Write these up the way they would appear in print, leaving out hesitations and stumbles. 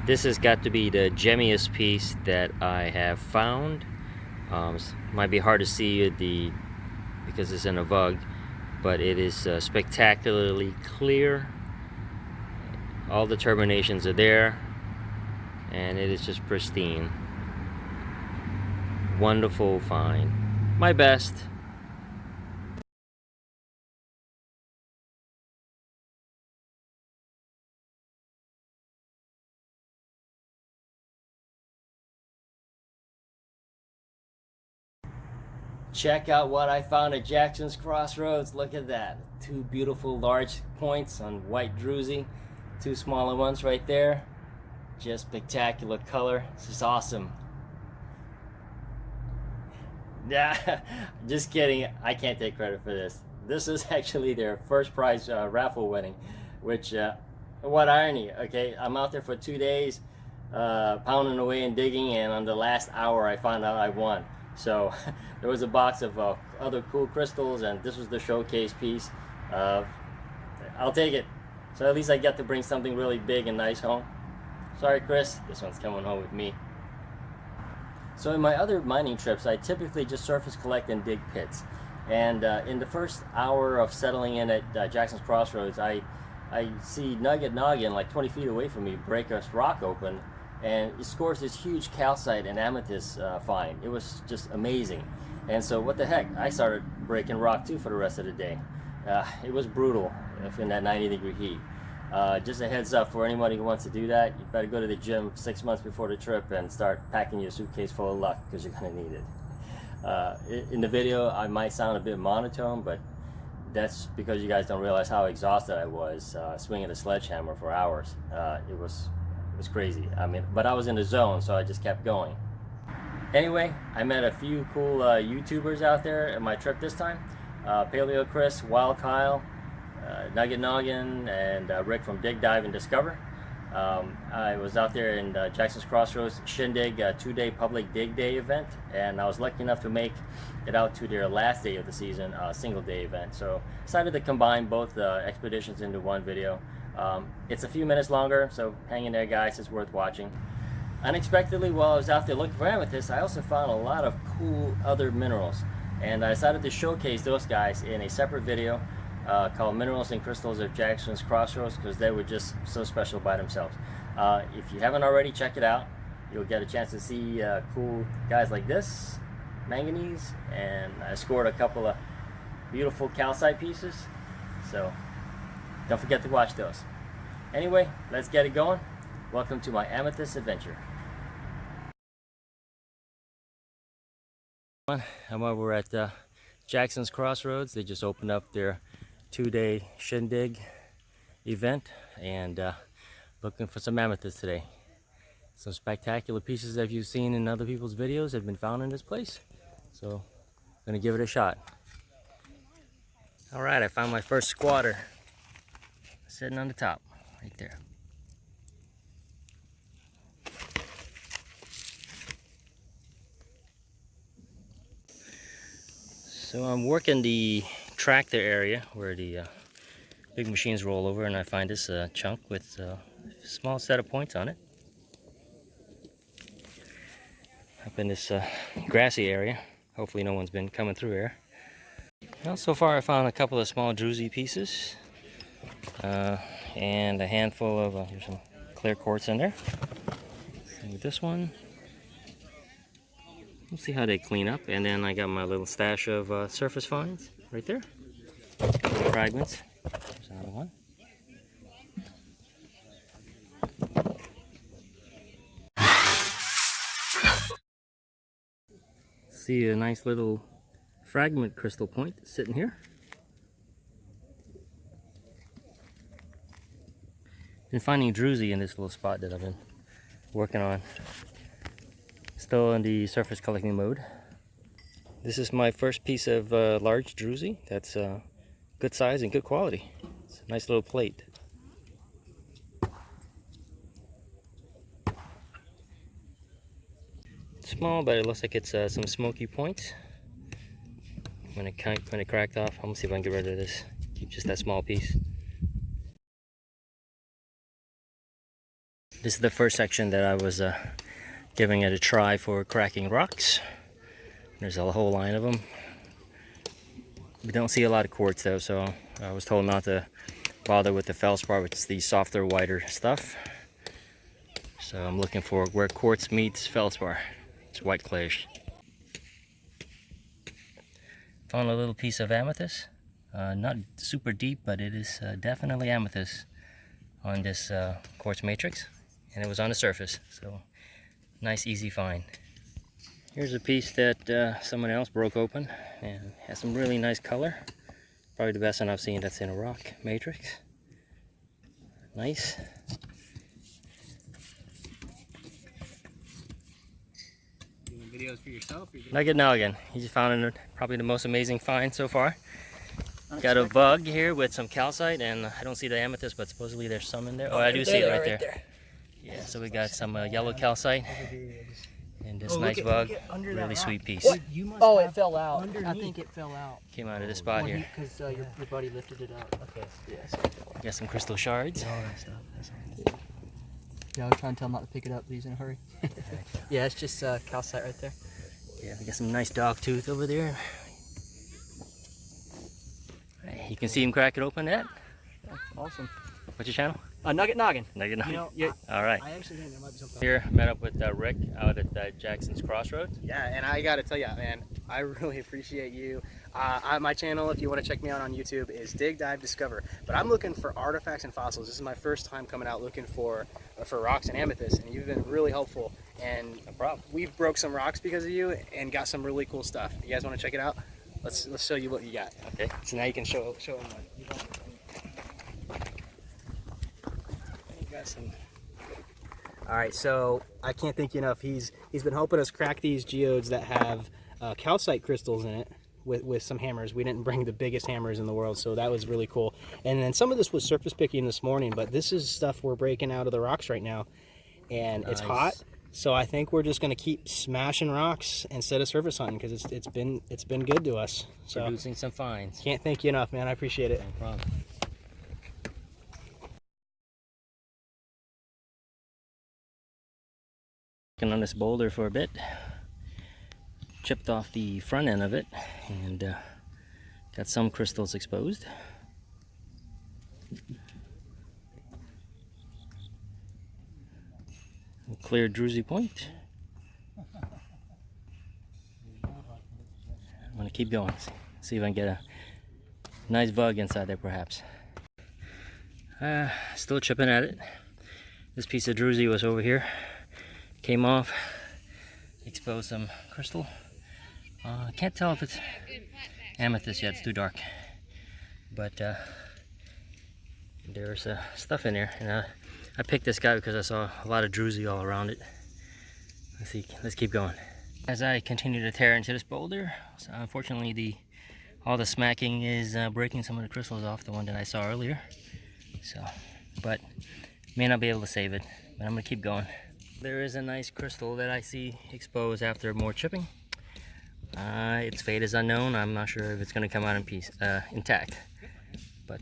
This has got to be the gemmiest piece that I have found. Might be hard to see because it's in a vug, but it is spectacularly clear. All the terminations are there, and it is just pristine. Wonderful find. My best. Check out what I found at Jackson's Crossroads. Look at that. Two beautiful large points on white druzy. Two smaller ones right there. Just spectacular color. This is awesome. Yeah, just kidding. I can't take credit for this. This is actually their first prize raffle winning, which, what irony, okay? I'm out there for 2 days, pounding away and digging, and on the last hour I found out I won. So there was a box of other cool crystals, and this was the showcase piece. I'll take it. So at least I get to bring something really big and nice home. Sorry, Chris, this one's coming home with me. So in my other mining trips, I typically just surface collect and dig pits. And in the first hour of settling in at Jackson's Crossroads, I see Nugget Noggin, like 20 feet away from me, break a rock open, and it scores this huge calcite and amethyst find. It was just amazing. And so what the heck, I started breaking rock too for the rest of the day. It was brutal in that 90-degree heat. Just a heads up for anybody who wants to do that, you better go to the gym 6 months before the trip and start packing your suitcase full of luck, because you're going to need it. In the video I might sound a bit monotone, but that's because you guys don't realize how exhausted I was swinging a sledgehammer for hours. It was crazy. I mean, but I was in the zone, so I just kept going. Anyway, I met a few cool YouTubers out there at my trip this time. Paleo Chris, Wild Kyle, Nugget Noggin, and Rick from Dig, Dive, and Discover. I was out there in Jackson's Crossroads Shindig 2-day public dig day event, and I was lucky enough to make it out to their last day of the season, single day event. So decided to combine both expeditions into one video. It's a few minutes longer, so hang in there, guys. It's worth watching. Unexpectedly, while I was out there looking for amethyst, I also found a lot of cool other minerals, and I decided to showcase those guys in a separate video called Minerals and Crystals of Jackson's Crossroads, because they were just so special by themselves. If you haven't already, check it out. You'll get a chance to see cool guys like this, manganese, and I scored a couple of beautiful calcite pieces, so don't forget to watch those. Anyway, let's get it going. Welcome to my amethyst adventure. I'm over at Jackson's Crossroads. They just opened up their 2-day shindig event, and looking for some amethyst today. Some spectacular pieces that you've seen in other people's videos have been found in this place, so I'm gonna give it a shot. All right, I found my first squatter sitting on the top right there. So I'm working the tractor area where the big machines roll over, and I find this chunk with a small set of points on it. Up in this grassy area. Hopefully no one's been coming through here. Well, so far I found a couple of small druzy pieces and a handful of, here's some clear quartz in there. And with this one, we'll see how they clean up. And then I got my little stash of surface finds right there. Fragments. There's another one. See a nice little fragment crystal point sitting here. Been finding druzy in this little spot that I've been working on. Still in the surface collecting mode. This is my first piece of large druzy that's good size and good quality. It's a nice little plate. It's small, but it looks like it's some smoky points. When it cracked off, I'm gonna see if I can get rid of this. Keep just that small piece. This is the first section that I was giving it a try for cracking rocks. There's a whole line of them. We don't see a lot of quartz though, so I was told not to bother with the feldspar, which is the softer, whiter stuff. So I'm looking for where quartz meets feldspar. It's white clayish. Found a little piece of amethyst. Not super deep, but it is definitely amethyst on this quartz matrix, and it was on the surface, so nice easy find. Here's a piece that someone else broke open and has some really nice color. Probably the best one I've seen that's in a rock matrix. Nice. Doing videos for yourself? Nugget Noggin. He just found probably the most amazing find so far. Got a bug here with some calcite, and I don't see the amethyst, but supposedly there's some in there. Oh, I do see it right there. Yeah, so we got some yellow calcite and this nice bug. Really sweet piece. Oh, it fell out. I think it fell out. Came out of this spot here. Because your buddy lifted it up. Okay. Yes. Got some crystal shards. All that stuff. That's all. Yeah, I was trying to tell him not to pick it up, but he's in a hurry. Yeah, it's just calcite right there. Yeah, we got some nice dog tooth over there. You can see him crack it open, Ed. That's awesome. What's your channel? Nugget Noggin. Nugget Noggin. You know, all right. I actually think there might be something. Here, met up with Rick out at Jackson's Crossroad. Yeah, and I gotta tell you, man, I really appreciate you. My channel, if you want to check me out on YouTube, is Dig, Dive, Discover. But I'm looking for artifacts and fossils. This is my first time coming out looking for rocks and amethyst, and you've been really helpful. And No problem. we've broke some rocks because of you and got some really cool stuff. You guys want to check it out? Let's show you what you got. Okay. So now you can show them what you got. Some. All right, so I can't thank you enough. He's been helping us crack these geodes that have calcite crystals in it with some hammers. We didn't bring the biggest hammers in the world, so that was really cool. And then some of this was surface picking this morning, but this is stuff we're breaking out of the rocks right now, and it's hot. So I think we're just going to keep smashing rocks instead of surface hunting because it's been good to us. So Producing some finds. can't thank you enough, man. I appreciate it. No problem. Working on this boulder for a bit. Chipped off the front end of it and got some crystals exposed. Clear druzy point. I'm gonna keep going. See if I can get a nice bug inside there, perhaps. Still chipping at it. This piece of druzy was over here. Came off. Exposed some crystal. I can't tell if it's amethyst yet. It's too dark. But there's stuff in there, and I picked this guy because I saw a lot of druzy all around it. Let's see, let's keep going. As I continue to tear into this boulder, so unfortunately all the smacking is breaking some of the crystals off the one that I saw earlier. So, but may not be able to save it, but I'm gonna keep going. There is a nice crystal that I see exposed after more chipping. Its fate is unknown. I'm not sure if it's gonna come out in piece, intact, but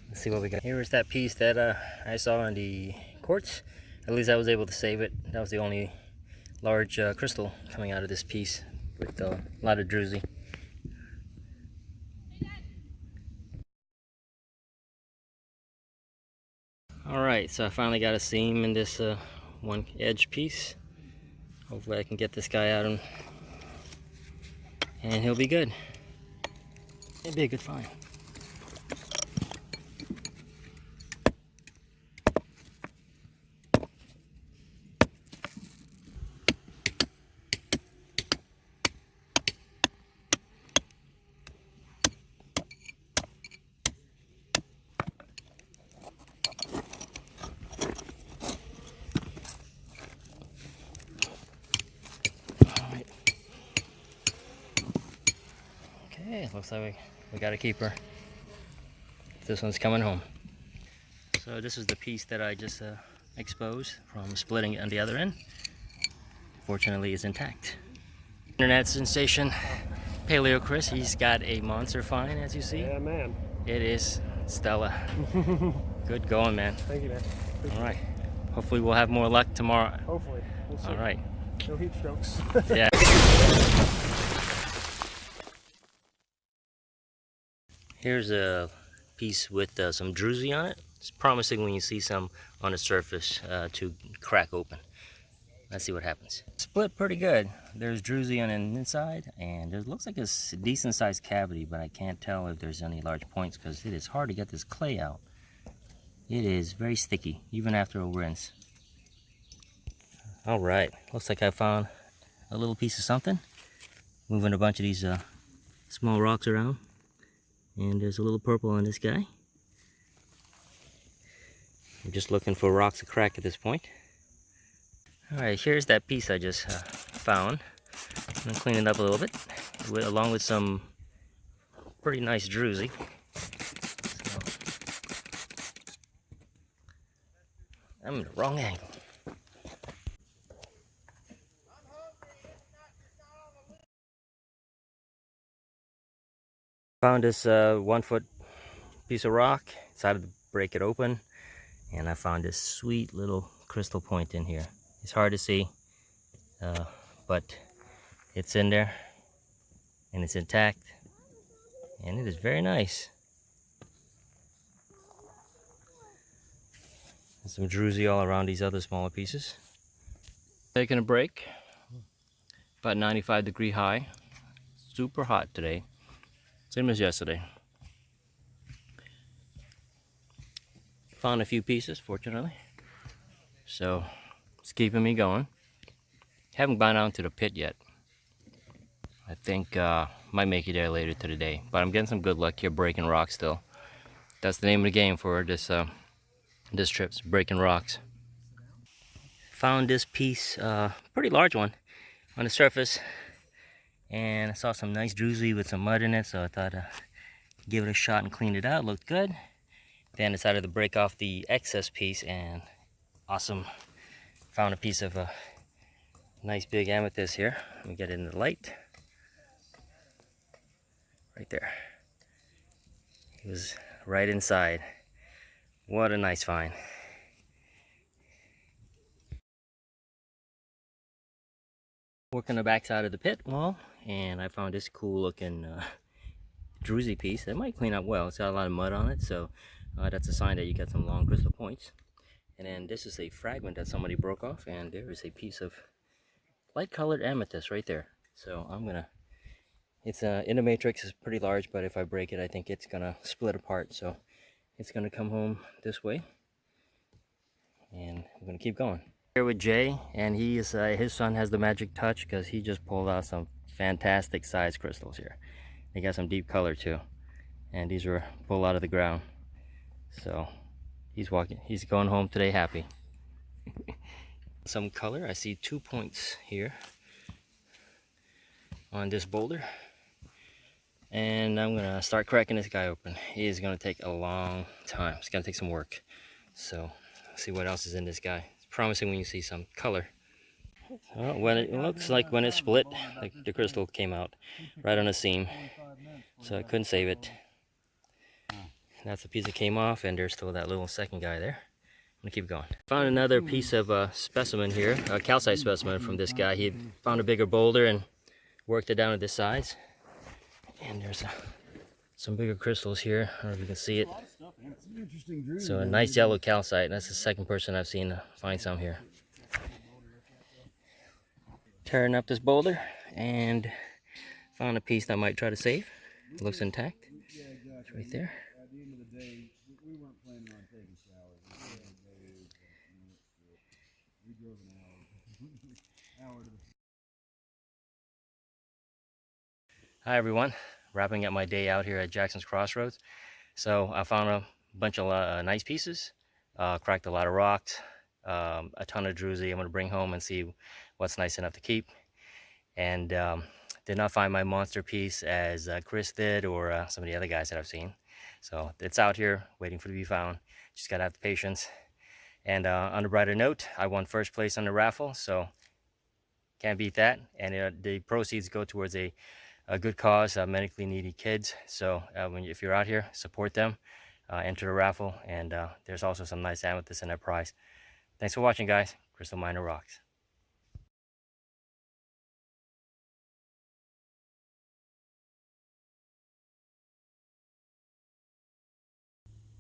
let's see what we got. Here is that piece that I saw in the quartz. At least I was able to save it. That was the only large crystal coming out of this piece with a lot of druzy. Alright, so I finally got a seam in this one edge piece. Hopefully I can get this guy out and he'll be good. It'll be a good find. Okay, looks like we got a keeper. This one's coming home. So this is the piece that I just exposed from splitting it on the other end. Fortunately, it's intact. Internet sensation, Paleo Chris, he's got a monster find, as you see. Yeah, man. It is Stella. Good going, man. Thank you, man. All right. hopefully we'll have more luck tomorrow. Hopefully. We'll see. All right. No heat strokes. Yeah. Here's a piece with some druzy on it. It's promising when you see some on the surface to crack open. Let's see what happens. Split pretty good. There's druzy on the inside, and it looks like a decent sized cavity, but I can't tell if there's any large points because it is hard to get this clay out. It is very sticky, even after a rinse. All right, looks like I found a little piece of something. Moving a bunch of these small rocks around, and there's a little purple on this guy. I'm just looking for rocks to crack at this point. All right, here's that piece I just found. I'm gonna clean it up a little bit, along with some pretty nice druzy. So, I'm in the wrong angle. Found this 1 foot piece of rock, decided to break it open, and I found this sweet little crystal point in here. It's hard to see, but it's in there, and it's intact, and it is very nice. There's some druzy all around these other smaller pieces. Taking a break, about 95-degree high, super hot today. Same as yesterday. Found a few pieces, fortunately. So it's keeping me going. Haven't gone down to the pit yet. I think might make it there later today. But I'm getting some good luck here breaking rocks still. That's the name of the game for this this trip, breaking rocks. Found this piece, pretty large one, on the surface. And I saw some nice druzy with some mud in it, so I thought give it a shot and clean it out. Looked good. Then decided to break off the excess piece, and awesome. Found a piece of a nice big amethyst here. Let me get it in the light. Right there. It was right inside. What a nice find. Working the backside of the pit wall, and I found this cool looking druzy piece that might clean up well. It's got a lot of mud on it, so that's a sign that you got some long crystal points. And then this is a fragment that somebody broke off, and there is a piece of light colored amethyst right there. So I'm gonna, it's in the matrix, it's pretty large, but if I break it, I think it's gonna split apart. So it's gonna come home this way, and I'm gonna keep going. Here with Jay, and he is his son has the magic touch because he just pulled out some fantastic size crystals here. They got some deep color too, and these were pulled out of the ground. So he's going home today happy. Some color, I see 2 points here on this boulder, and I'm gonna start cracking this guy open. He is gonna take a long time. It's gonna take some work. So let's see what else is in this guy. Promising when you see some color. Well, when it looks like when it split, like the crystal came out right on the seam, so I couldn't save it. That's the piece that came off, and there's still that little second guy there. I'm gonna keep going. Found another piece of specimen here, a calcite specimen from this guy. He found a bigger boulder and worked it down to this size. And there's some bigger crystals here. I don't know if you can see it. So a nice yellow calcite. That's the second person I've seen find some here. Tearing up this boulder and found a piece that I might try to save. It looks intact. It's right there. Hi everyone, wrapping up my day out here at Jackson's Crossroads. So I found a bunch of nice pieces, cracked a lot of rocks, a ton of druzy I'm going to bring home and see what's nice enough to keep. And did not find my monster piece as Chris did, or some of the other guys that I've seen. So it's out here waiting for it to be found. Just gotta have the patience. And on a brighter note, I won first place on the raffle, so can't beat that. And the proceeds go towards a good cause, medically needy kids. So if you're out here, support them, enter the raffle, and there's also some nice amethyst in that prize. Thanks for watching, guys. Crystal Miner rocks.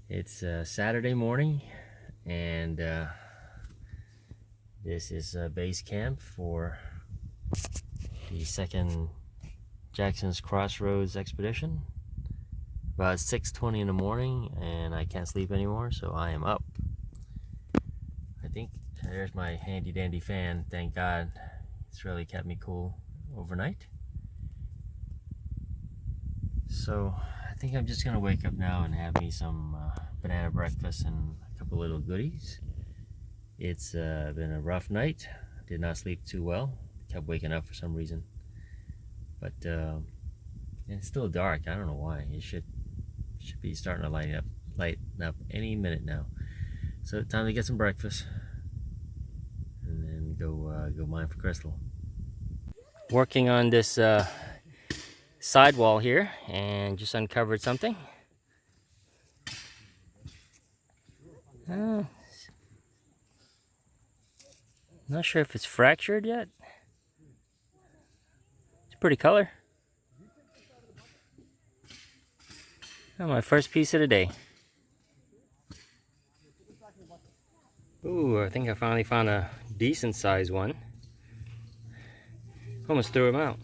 It's Saturday morning, and this is base camp for the second Jackson's Crossroads expedition. About 6:20 in the morning, and I can't sleep anymore, so I am up. I think there's my handy dandy fan. Thank God, it's really kept me cool overnight. So I think I'm just gonna wake up now and have me some banana breakfast and a couple little goodies. It's been a rough night. Did not sleep too well. Kept waking up for some reason. But it's still dark. I don't know why. It should be starting to lighten up any minute now. So time to get some breakfast and then go mine for crystal. Working on this sidewall here, and just uncovered something. Not sure if it's fractured yet. It's a pretty color. Oh, my first piece of the day. Ooh, I think I finally found a decent sized one. Almost threw him out.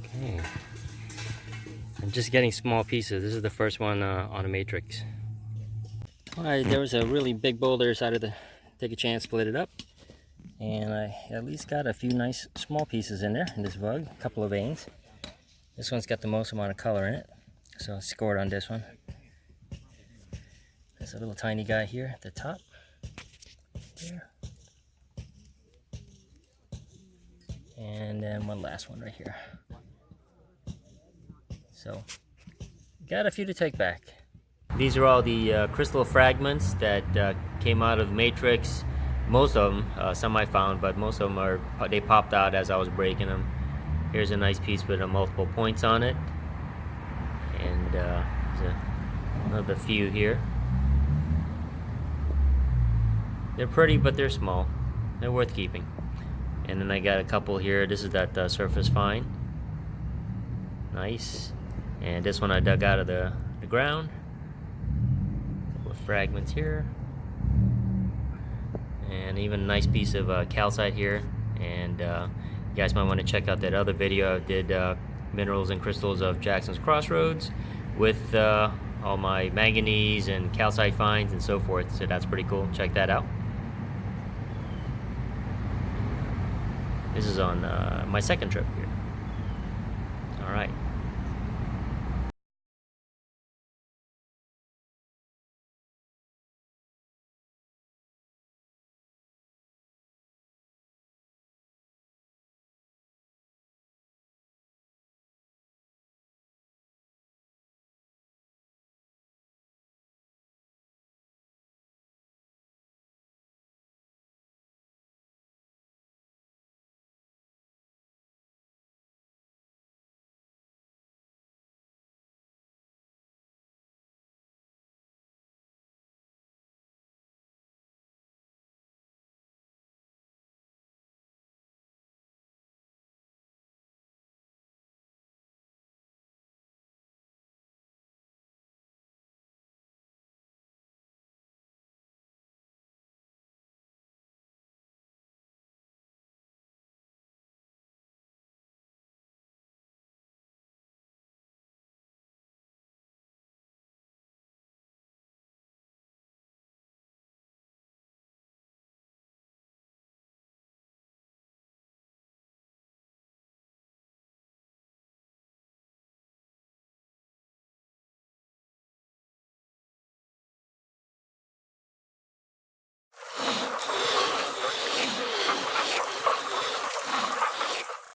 Okay. I'm just getting small pieces. This is the first one on a matrix. Alright, there was a really big boulder. Decided to take a chance, split it up. And I at least got a few nice small pieces in there in this vug. A couple of veins. This one's got the most amount of color in it, so I scored on this one. There's a little tiny guy here at the top. There. And then one last one right here. So, got a few to take back. These are all the crystal fragments that came out of the matrix. Most of them, some I found, but most of them they popped out as I was breaking them. Here's a nice piece with multiple points on it, and there's another few here. They're pretty, but they're small. They're worth keeping. And then I got a couple here. This is that surface fine. Nice. And this one I dug out of the ground. A couple of fragments here. And even a nice piece of calcite here. And you guys might want to check out that other video I did, minerals and crystals of Jackson's Crossroads, with all my manganese and calcite finds and so forth. So that's pretty cool. Check that out. This is on my second trip here.